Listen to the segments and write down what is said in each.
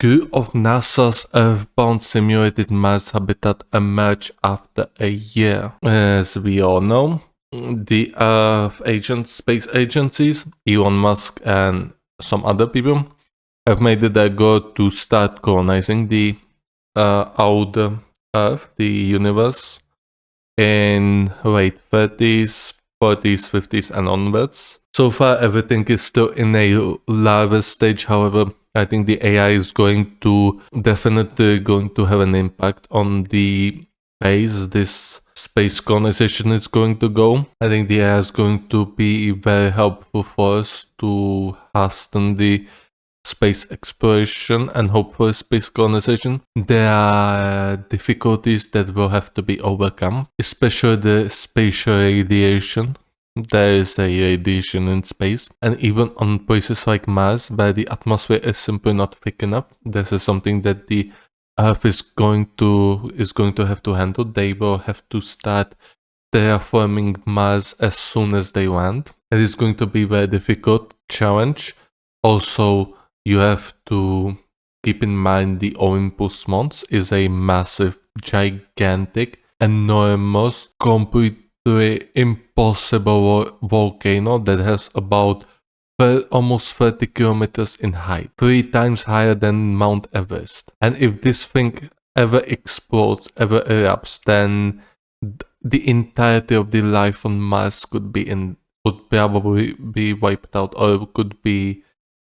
Two of NASA's Earthbound simulated Mars habitat emerged after a year. As we all know, the space agencies, Elon Musk and some other people, have made it their goal to start colonizing the outer Earth, the universe, in late 30s, 40s, 50s, and onwards. So far, everything is still in a larva stage. However, I think the AI is definitely going to have an impact on the pace this space colonization is going to go. I think the AI is going to be very helpful for us to hasten the space exploration and hopefully space colonization. There are difficulties that will have to be overcome, especially the spatial radiation. There is a radiation in space, and even on places like Mars, where the atmosphere is simply not thick enough, this is something that the Earth is going to have to handle. They will have to start terraforming Mars as soon as they land. It is going to be a very difficult challenge. Also, you have to keep in mind the Olympus Mons is a massive, gigantic, enormous, completely impossible volcano that has about almost 30 kilometers in height, 3 times higher than Mount Everest. And if this thing ever explodes, ever erupts, then the entirety of the life on Mars would probably be wiped out, or could be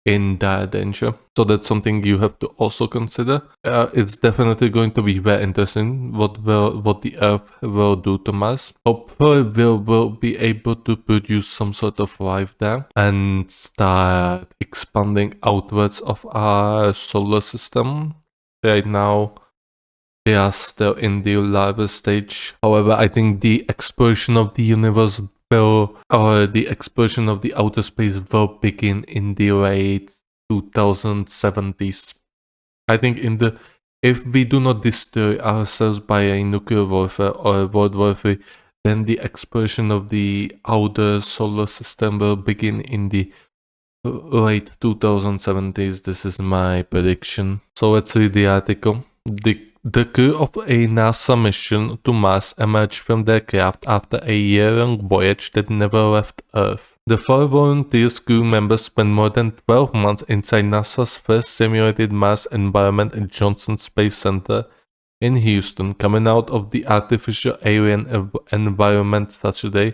in dire danger. So that's something you have to also consider. It's definitely going to be very interesting what the Earth will do to Mars. Hopefully we'll be able to produce some sort of life there and start expanding outwards of our solar system. Right now, they are still in the larva stage. However, I think the exploration of the universe the explosion of the outer space will begin in the late 2070s. I think if we do not destroy ourselves by a nuclear warfare or World War III, then the explosion of the outer solar system will begin in the late 2070s. This is my prediction. So let's read the article. The crew of a NASA mission to Mars emerged from their craft after a year-long voyage that never left Earth. The 4 volunteers crew members spent more than 12 months inside NASA's first simulated Mars environment at Johnson Space Center in Houston, coming out of the artificial alien environment Saturday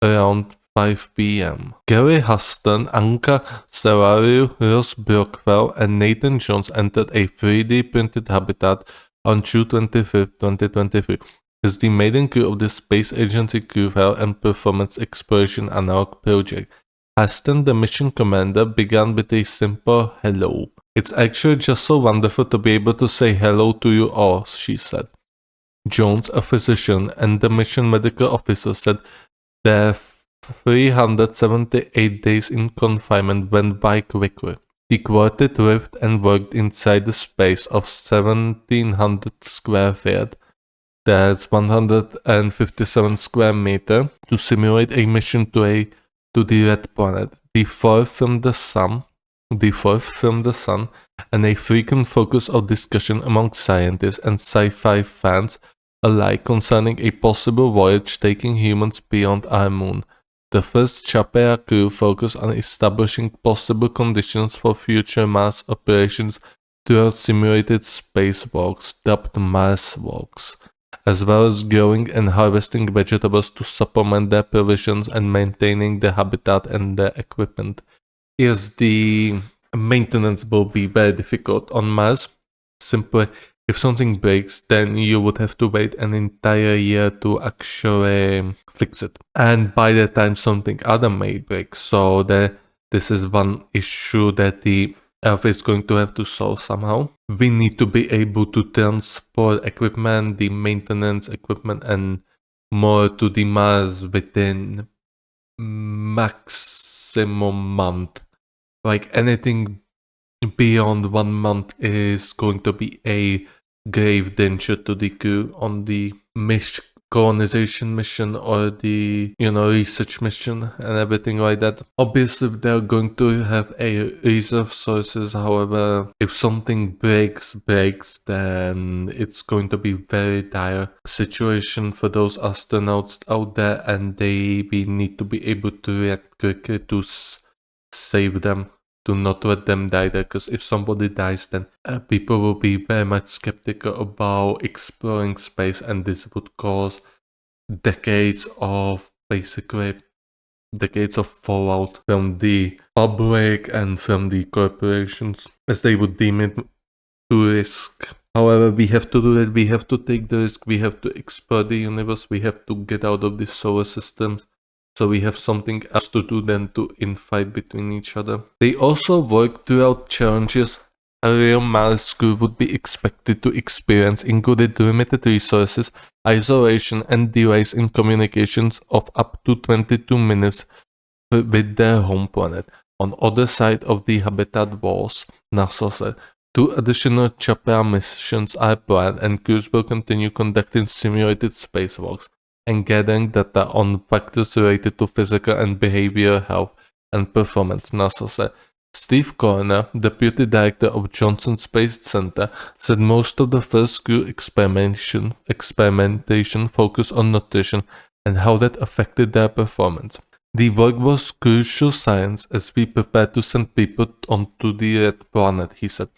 around 5 p.m. Gary Huston, Anka Serrario, Ross Brockwell, and Nathan Jones entered a 3D printed habitat on June 25, 2023, as the maiden crew of the Space Agency Crew and Performance Exploration Analog project. Huston, the mission commander, began with a simple hello. "It's actually just so wonderful to be able to say hello to you all," she said. Jones, a physician and the mission medical officer, said their 378 days in confinement went by quickly. The quartet lived and worked inside the space of 1,700 square feet, that's 157 square meters, to simulate a mission to the Red Planet, the fourth from the Sun, and a frequent focus of discussion among scientists and sci-fi fans alike concerning a possible voyage taking humans beyond our moon. The first Chapea crew focused on establishing possible conditions for future Mars operations throughout simulated spacewalks, dubbed Mars Walks, as well as growing and harvesting vegetables to supplement their provisions and maintaining the habitat and their equipment. Yes, the maintenance will be very difficult on Mars. Simply, if something breaks, then you would have to wait an entire year to actually fix it. And by the time something other may break, so this is one issue that the Earth is going to have to solve somehow. We need to be able to transport equipment, the maintenance equipment, and more to the Mars within maximum month. Like anything beyond 1 month is going to be a grave danger to the crew on the colonization mission or the, research mission and everything like that. Obviously, they're going to have a reserve sources. However, if something breaks, then it's going to be very dire situation for those astronauts out there, and we need to be able to react quickly to save them, to not let them die there, because if somebody dies, then people will be very much skeptical about exploring space, and this would cause decades of fallout from the public and from the corporations, as they would deem it to risk. However, we have to do that. We have to take the risk. We have to explore the universe. We have to get out of the solar systems. So we have something else to do than to infight between each other. They also work throughout challenges a real Mars crew would be expected to experience, included limited resources, isolation, and delays in communications of up to 22 minutes with their home planet. On other side of the habitat walls, NASA said, 2 additional Chaparral missions are planned, and crews will continue conducting simulated spacewalks and gathering data on factors related to physical and behavioral health and performance, NASA said. Steve Corner, deputy director of Johnson Space Center, said most of the first crew experimentation focused on nutrition and how that affected their performance. The work was crucial science as we prepare to send people onto the red planet, he said.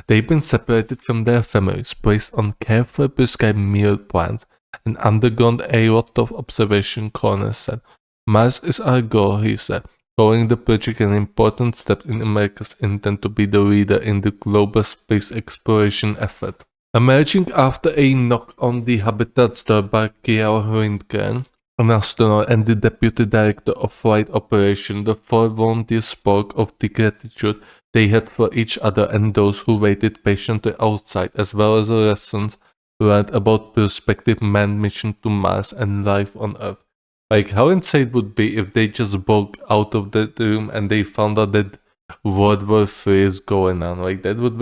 They've been separated from their families, placed on carefully prescribed meal plans, and undergone a lot of observation, Corner said. Mars is our goal, he said, calling the project an important step in America's intent to be the leader in the global space exploration effort. Emerging after a knock on the habitat's door by Kjell Lindgren, an astronaut and the deputy director of flight operation, the 4 volunteers spoke of the gratitude they had for each other and those who waited patiently outside, as well as the lessons learned about prospective manned mission to Mars and life on Earth. Like, how insane would be if they just walked out of that room and they found out that World War III is going on. Like, that would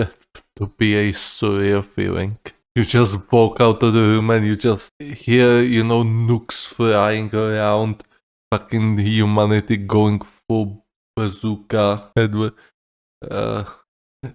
be a surreal feeling. You just walk out of the room and you just hear, nukes flying around, fucking humanity going full bazooka.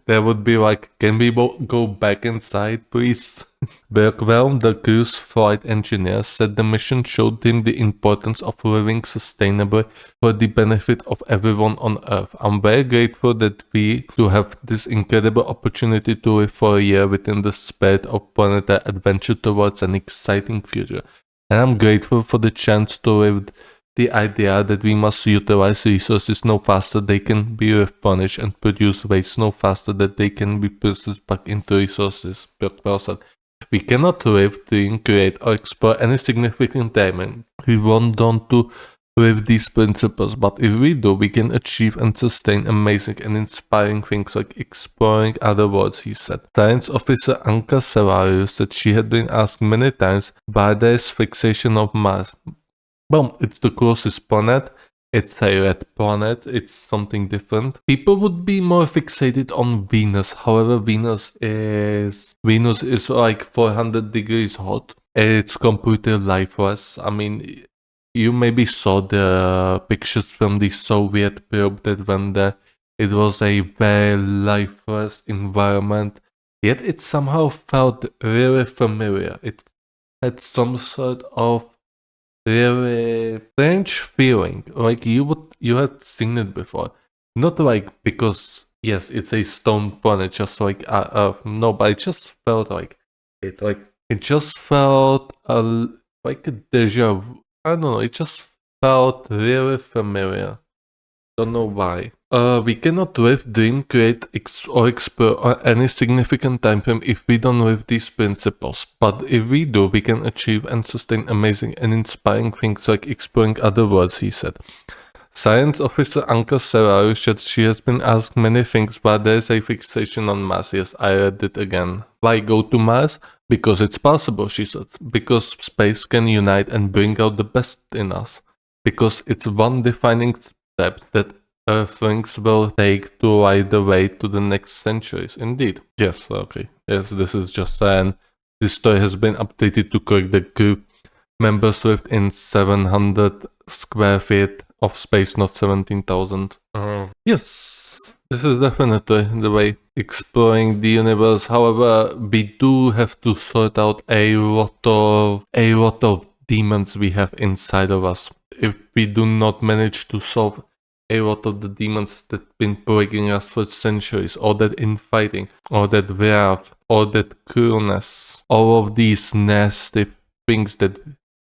That would be like, can we go back inside, please? Bergwell, the crew's flight engineer, said the mission showed him the importance of living sustainably for the benefit of everyone on Earth. I'm very grateful that we to have this incredible opportunity to live for a year within the spirit of planetary adventure towards an exciting future. And I'm grateful for the chance to live the idea that we must utilize resources no faster they can be replenished and produce waste no faster that they can be processed back into resources, Bergwell said. We cannot live, dream, create, or explore any significant diamond. We want on to live these principles, but if we do, we can achieve and sustain amazing and inspiring things like exploring other worlds, he said. Science officer Anka Selario said she had been asked many times by their fixation of Mars. Well, it's the closest planet, it's a red planet, it's something different. People would be more fixated on Venus, however Venus is like 400 degrees hot. It's completely lifeless. I mean, you maybe saw the pictures from the Soviet probe that went there. It was a very lifeless environment, yet it somehow felt really familiar. It had some sort of really strange feeling, like you had seen it before. Not like because yes, it's a stone planet, just like no, but it just felt like it. Like it just felt like a deja vu. I don't know. It just felt really familiar. Don't know why. We cannot live, dream, create, or explore any significant time frame if we don't live these principles. But if we do, we can achieve and sustain amazing and inspiring things like exploring other worlds, he said. Science officer Anka Selario said she has been asked many things, but there is a fixation on Mars. Yes, I read it again. Why go to Mars? Because it's possible, she said. Because space can unite and bring out the best in us. Because it's one defining step that Earthlings will take to light the way to the next centuries. Indeed. Yes, okay. Yes, this is just saying this story has been updated to correct the crew members within 700 square feet of space, not 17,000. Yes, this is definitely the way exploring the universe. However, we do have to sort out a lot of demons we have inside of us. If we do not manage to solve a lot of the demons that been plaguing us for centuries, or that infighting, or that wrath, or that cruelness, all of these nasty things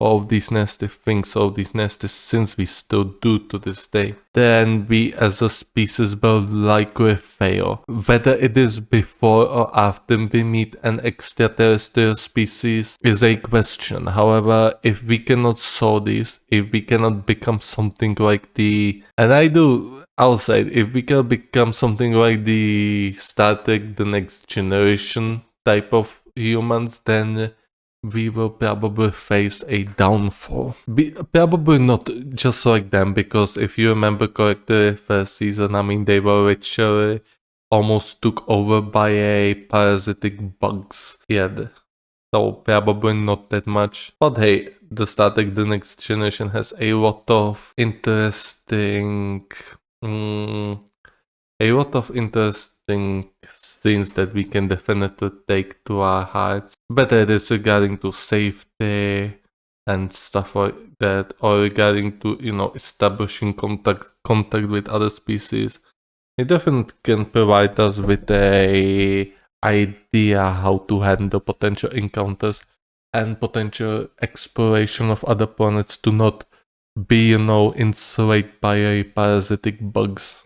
all of these nasty sins we still do to this day, then we as a species will likely fail. Whether it is before or after we meet an extraterrestrial species is a question. However, if we cannot solve this, if we cannot become something like I'll say, if we can become something like the Star Trek The Next Generation type of humans, then we will probably face a downfall. Probably not just like them, because if you remember correctly, first season, I mean, they were literally almost took over by a parasitic bugs. Yeah, so probably not that much. But hey, the Star Trek The Next Generation has a lot of interesting things that we can definitely take to our hearts. Whether it is regarding to safety and stuff like that, or regarding to, establishing contact with other species. It definitely can provide us with a idea how to handle potential encounters and potential exploration of other planets to not be, enslaved by a parasitic bugs.